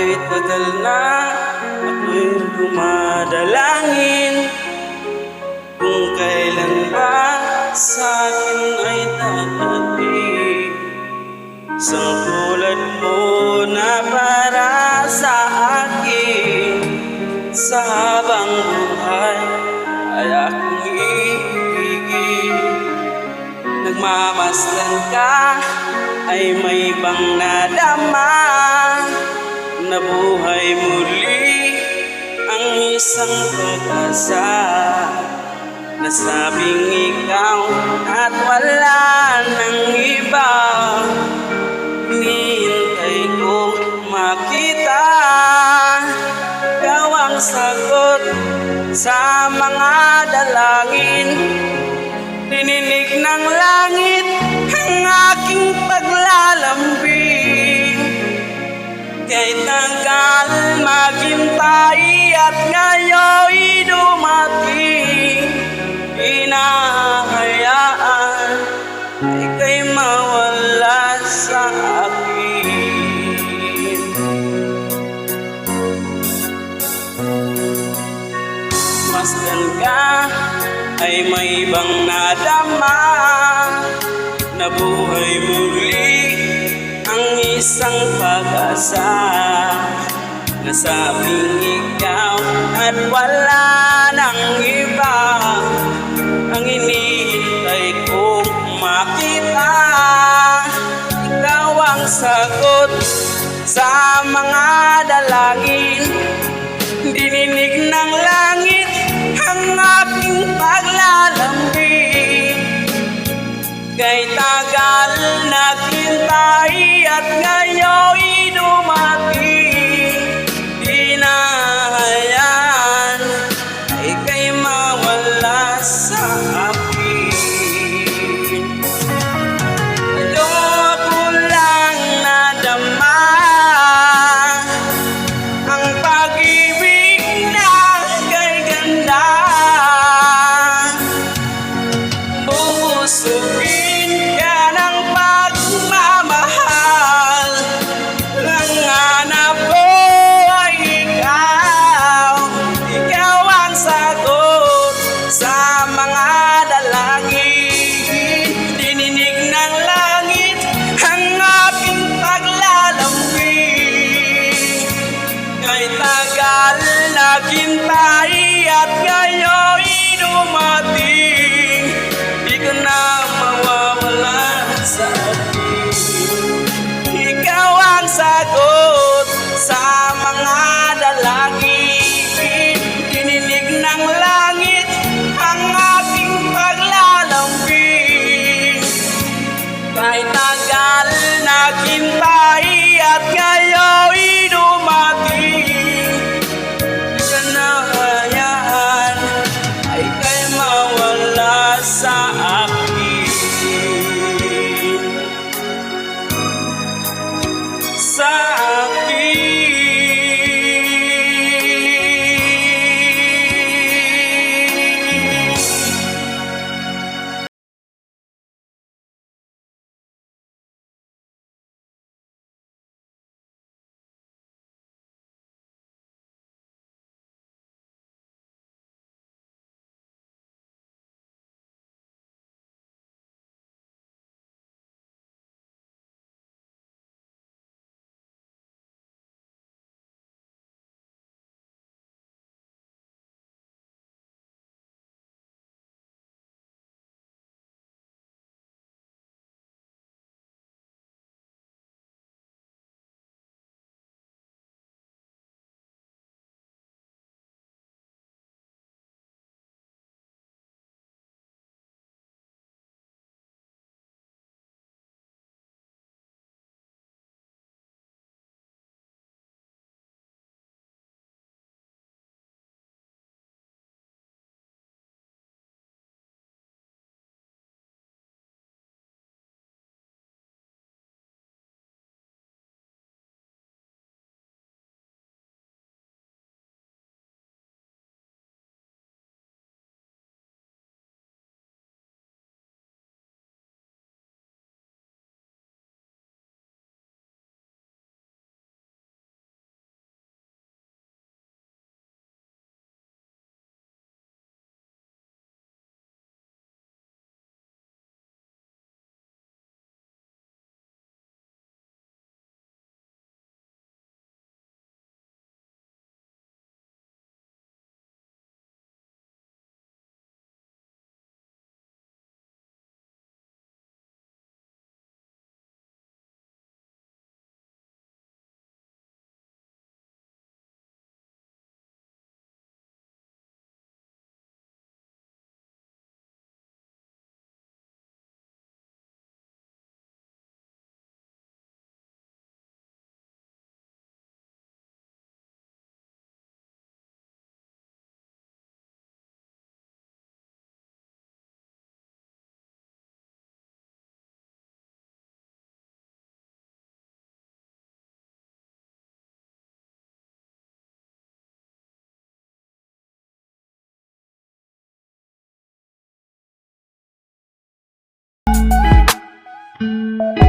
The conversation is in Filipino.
Ako'y tagal na, ako'y dumadalangin kung kailan ba sa'kin ay dadating isang tulad mo na para sa akin. Sa habang buhay ay aking iibigin. Nagmamasdan ka ay may bang nadama, nabuhay muli ang isang pag-asa. Nasabing ikaw at wala nang iba, hinihintay ko makita. Ikaw ang sagot sa mga dalangin, dininig ng langit ang aking paglalambing. Kay tagal maghintay at ngayon'y dumating, hinahayaan ika'y mawala sa akin. Masdan ka ay may bang nadama, nabuhay muli ang isang pag-asa. Nasabing ikaw at wala nang iba, ang hinihintay kong makita. Ikaw ang sagot sa mga dalangin, dininig ng langit ang aking paglalambing. Kay tagal naghintay at ngayon'y dumating, hinahayaan ika'y mawala sa akin. Loko lang nadama ang pag-ibig na kay ganda, busugin ka ng pagmamahal. Ang hanap ko ay ikaw, ikaw ang sagot sa mga dalangin, dininig ng langit ang aking paglalambing. Kay tagal naghintay at ngayon'y dumating, di ka na mawawala sa akin. Ikaw ang sagot sa mga dalangin, dininig ng langit ang aking paglalambing. Kahit tagal naghintay at ngayon'y dumating, di ka na hayaan ay kay mawala Thank